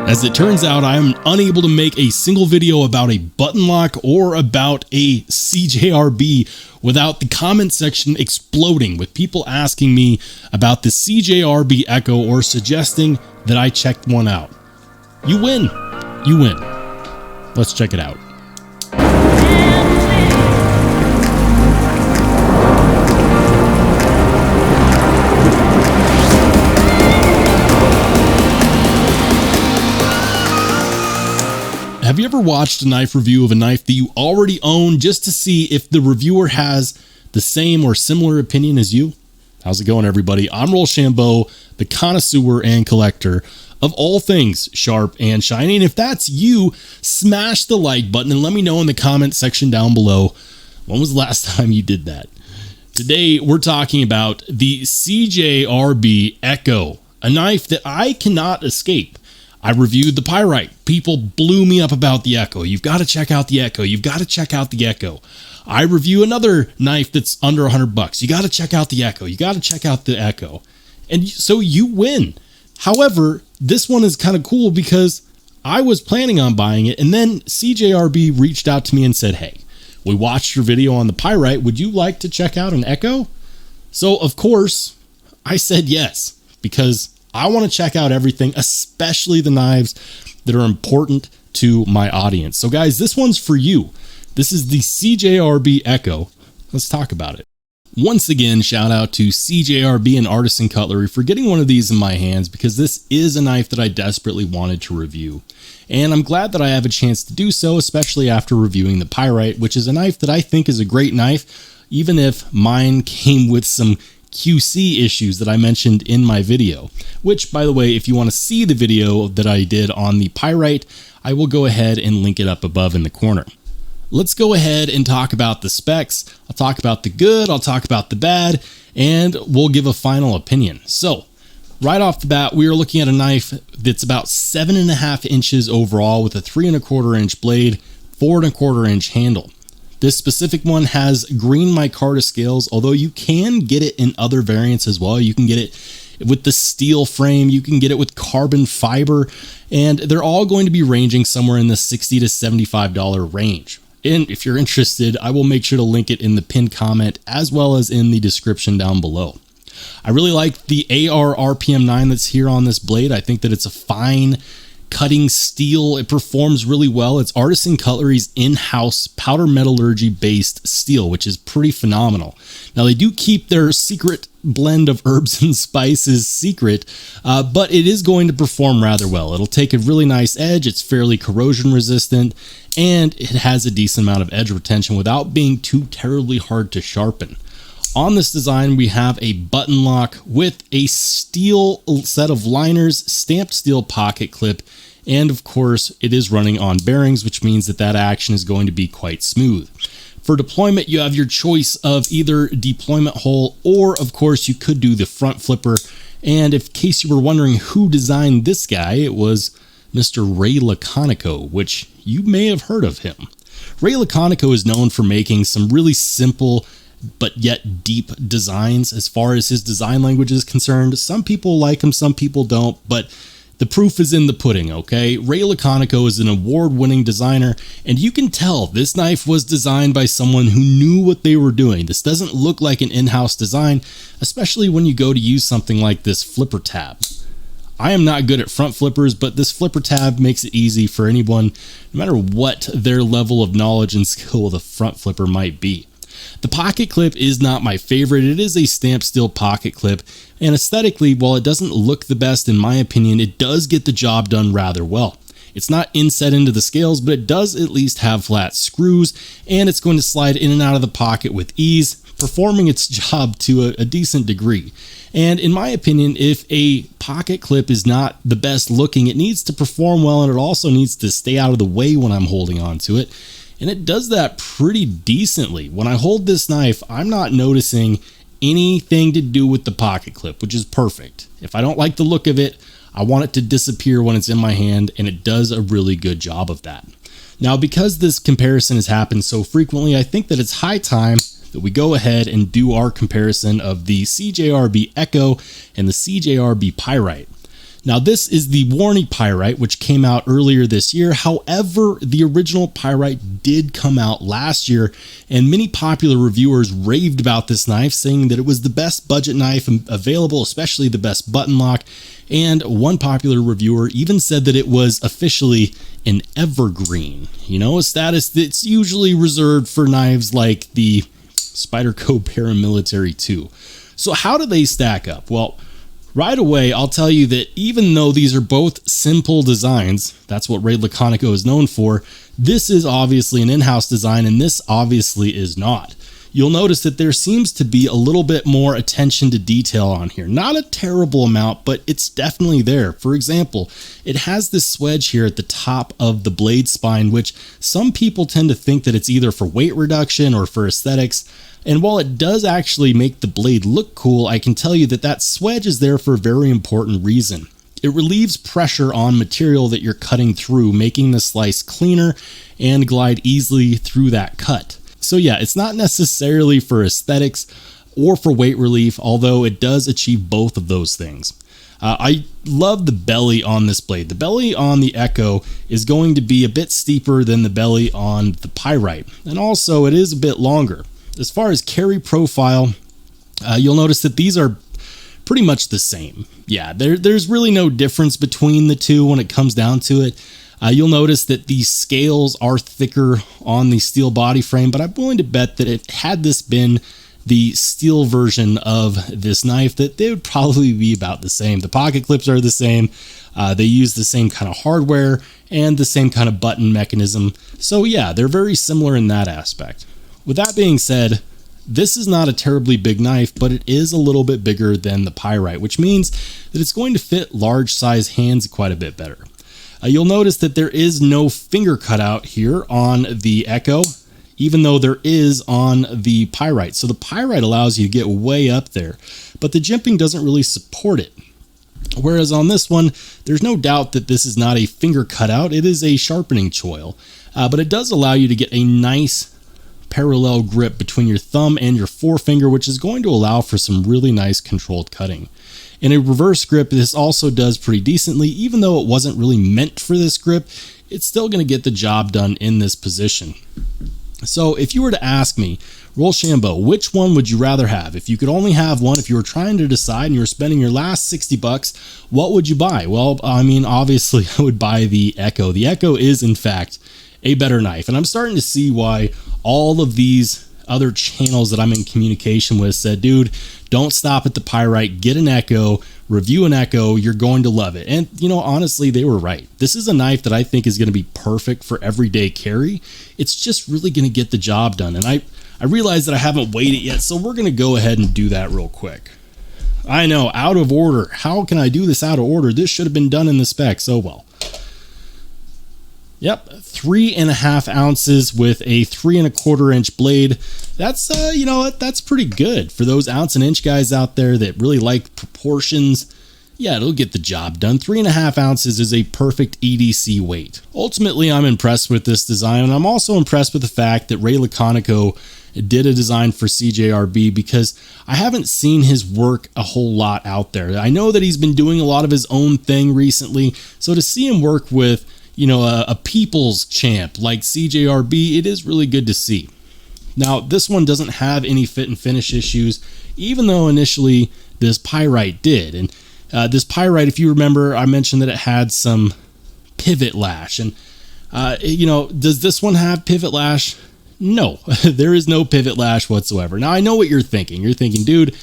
As it turns out, I am unable to make a single video about a button lock or about a CJRB without the comment section exploding with people asking me about the CJRB Ekko or suggesting that I check one out. You win. You win. Let's check it out. Have you ever watched a knife review of a knife that you already own just to see if the reviewer has the same or similar opinion as you? How's it going, everybody? I'm Rollshambo, the connoisseur and collector of all things sharp and shiny. And if that's you, smash the like button and let me know in the comment section down below, when was the last time you did that? Today, we're talking about the CJRB Ekko, a knife that I cannot escape. I reviewed the Pyrite. People blew me up about the Ekko. You've got to check out the Ekko. You've got to check out the Ekko. I review another knife that's under $100. You got to check out the Ekko. You got to check out the Ekko. And so you win. However, this one is kind of cool because I was planning on buying it, and then CJRB reached out to me and said, hey, we watched your video on the Pyrite. Would you like to check out an Ekko? So, of course, I said yes, because I want to check out everything, especially the knives that are important to my audience. So guys, this one's for you. This is the CJRB Ekko. Let's talk about it. Once again, shout out to CJRB and Artisan Cutlery for getting one of these in my hands, because this is a knife that I desperately wanted to review. And I'm glad that I have a chance to do so, especially after reviewing the Pyrite, which is a knife that I think is a great knife, even if mine came with some QC issues that I mentioned in my video, which, by the way, if you want to see the video that I did on the Pyrite, I will go ahead and link it up above in the corner. Let's go ahead and talk about the specs. I'll talk about the good, I'll talk about the bad, and we'll give a final opinion. So right off the bat, we are looking at a knife that's about 7.5 inches overall with a 3¼ inch blade, 4¼ inch handle. This specific one has green micarta scales, although you can get it in other variants as well. You can get it with the steel frame, you can get it with carbon fiber, and they're all going to be ranging somewhere in the $60 to $75 range. And if you're interested, I will make sure to link it in the pinned comment as well as in the description down below. I really like the AR RPM 9 that's here on this blade. I think that it's a fine cutting steel. It performs really well. It's Artisan Cutlery's in-house powder metallurgy based steel, which is pretty phenomenal. Now, they do keep their secret blend of herbs and spices secret, but it is going to perform rather well. It'll take a really nice edge. It's fairly corrosion resistant, and it has a decent amount of edge retention without being too terribly hard to sharpen. On this design, we have a button lock with a steel set of liners, stamped steel pocket clip, and of course, it is running on bearings, which means that that action is going to be quite smooth. For deployment, you have your choice of either deployment hole, or of course, you could do the front flipper. And in case you were wondering who designed this guy, it was Mr. Ray Laconico, which you may have heard of him. Ray Laconico is known for making some really simple but yet deep designs as far as his design language is concerned. Some people like him, some people don't, but the proof is in the pudding, okay? Ray Laconico is an award-winning designer, and you can tell this knife was designed by someone who knew what they were doing. This doesn't look like an in-house design, especially when you go to use something like this flipper tab. I am not good at front flippers, but this flipper tab makes it easy for anyone, no matter what their level of knowledge and skill with a front flipper might be. The pocket clip is not my favorite. It is a stamped steel pocket clip, and aesthetically, while it doesn't look the best in my opinion, it does get the job done rather well. It's not inset into the scales, but it does at least have flat screws, and it's going to slide in and out of the pocket with ease, performing its job to a decent degree. And in my opinion, if a pocket clip is not the best looking, it needs to perform well, and it also needs to stay out of the way when I'm holding on to it. And it does that pretty decently. When I hold this knife, I'm not noticing anything to do with the pocket clip, which is perfect. If I don't like the look of it, I want it to disappear when it's in my hand, and it does a really good job of that. Now, because this comparison has happened so frequently, I think that it's high time that we go ahead and do our comparison of the CJRB Ekko and the CJRB Pyrite. Now this is the Warney Pyrite, which came out earlier this year. However, the original Pyrite did come out last year, and many popular reviewers raved about this knife, saying that it was the best budget knife available, especially the best button lock. And one popular reviewer even said that it was officially an evergreen, a status that's usually reserved for knives like the Spyderco Paramilitary 2. So how do they stack up? Well, right away, I'll tell you that even though these are both simple designs, that's what Ray Laconico is known for, this is obviously an in-house design, and this obviously is not. You'll notice that there seems to be a little bit more attention to detail on here. Not a terrible amount, but it's definitely there. For example, it has this swedge here at the top of the blade spine, which some people tend to think that it's either for weight reduction or for aesthetics. And while it does actually make the blade look cool, I can tell you that that swedge is there for a very important reason. It relieves pressure on material that you're cutting through, making the slice cleaner and glide easily through that cut. So yeah, it's not necessarily for aesthetics or for weight relief, although it does achieve both of those things. I love the belly on this blade. The belly on the Ekko is going to be a bit steeper than the belly on the Pyrite, and also it is a bit longer. As far as carry profile, you'll notice that these are pretty much the same. Yeah, there's really no difference between the two when it comes down to it. You'll notice that the scales are thicker on the steel body frame, but I'm willing to bet that had this been the steel version of this knife, that they would probably be about the same. The pocket clips are the same. They use the same kind of hardware and the same kind of button mechanism. So yeah, they're very similar in that aspect. With that being said, this is not a terribly big knife, but it is a little bit bigger than the Pyrite, which means that it's going to fit large size hands quite a bit better. You'll notice that there is no finger cutout here on the Ekko, even though there is on the Pyrite. So the Pyrite allows you to get way up there, but the jimping doesn't really support it. Whereas on this one, there's no doubt that this is not a finger cutout, it is a sharpening choil, but it does allow you to get a nice parallel grip between your thumb and your forefinger, which is going to allow for some really nice controlled cutting. In a reverse grip, this also does pretty decently. Even though it wasn't really meant for this grip, it's still going to get the job done in this position. So if you were to ask me, Rollshambo, which one would you rather have? If you could only have one, if you were trying to decide and you were spending your last 60 bucks, what would you buy? Well, I mean, obviously I would buy the Ekko. The Ekko is in fact a better knife, and I'm starting to see why all of these other channels that I'm in communication with said, dude, don't stop at the Pyrite, get an Ekko, review an Ekko, you're going to love it. And honestly, they were right. This is a knife that I think is going to be perfect for everyday carry. It's just really going to get the job done. And I realize that I haven't weighed it yet, so we're going to go ahead and do that real quick. I know, out of order. How can I do this out of order? This should have been done in the specs. Oh well. Yep, 3.5 ounces with a 3 1/4 inch blade. That's that's pretty good for those ounce and inch guys out there that really like proportions. Yeah, it'll get the job done. 3.5 ounces is a perfect EDC weight. Ultimately, I'm impressed with this design, and I'm also impressed with the fact that Ray Laconico did a design for CJRB, because I haven't seen his work a whole lot out there. I know that he's been doing a lot of his own thing recently, so to see him work with a people's champ like CJRB, it is really good to see. Now, this one doesn't have any fit and finish issues, even though initially this Pyrite did. And this Pyrite, if you remember, I mentioned that it had some pivot lash. And, does this one have pivot lash? No, there is no pivot lash whatsoever. Now, I know what you're thinking. You're thinking, dude,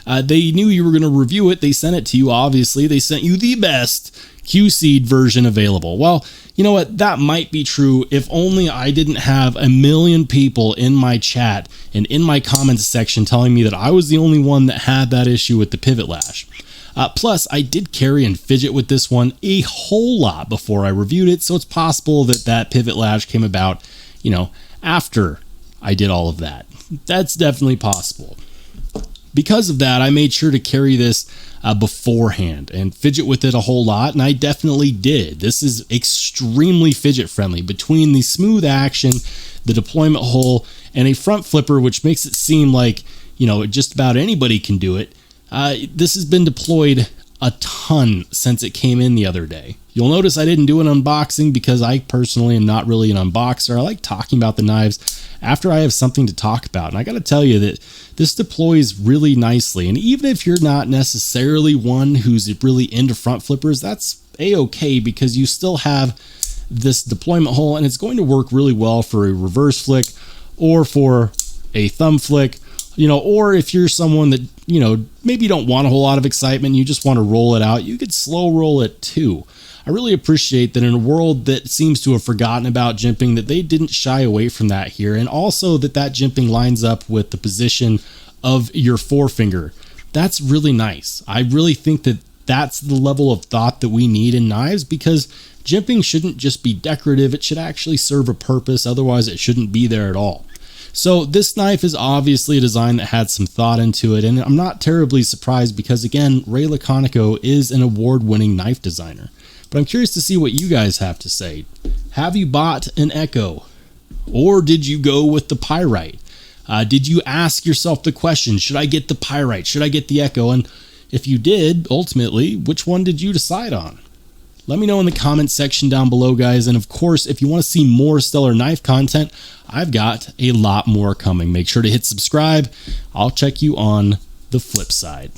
they knew you were going to review it. They sent it to you, obviously. They sent you the best QC'd version available. Well, you know what? That might be true if only I didn't have a million people in my chat and in my comments section telling me that I was the only one that had that issue with the pivot lash. Plus, I did carry and fidget with this one a whole lot before I reviewed it, so it's possible that that pivot lash came about, after I did all of that. That's definitely possible. Because of that, I made sure to carry this beforehand and fidget with it a whole lot, and I definitely did. This is extremely fidget friendly. Between the smooth action, the deployment hole, and a front flipper, which makes it seem like just about anybody can do it, this has been deployed a ton since it came in the other day. You'll notice I didn't do an unboxing because I personally am not really an unboxer. I like talking about the knives after I have something to talk about. And I got to tell you that this deploys really nicely. And even if you're not necessarily one who's really into front flippers, that's a-okay because you still have this deployment hole and it's going to work really well for a reverse flick or for a thumb flick, or if you're someone that, maybe you don't want a whole lot of excitement, you just want to roll it out, you could slow roll it too. I really appreciate that in a world that seems to have forgotten about jimping, that they didn't shy away from that here, and also that jimping lines up with the position of your forefinger. That's really nice. I really think that that's the level of thought that we need in knives, because jimping shouldn't just be decorative, it should actually serve a purpose, otherwise it shouldn't be there at all. So this knife is obviously a design that had some thought into it, and I'm not terribly surprised because, again, Ray Laconico is an award-winning knife designer. But I'm curious to see what you guys have to say. Have you bought an Ekko? Or did you go with the Pyrite? Did you ask yourself the question, should I get the Pyrite? Should I get the Ekko? And if you did, ultimately, which one did you decide on? Let me know in the comments section down below, guys. And of course, if you want to see more Stellar Knife content, I've got a lot more coming. Make sure to hit subscribe. I'll check you on the flip side.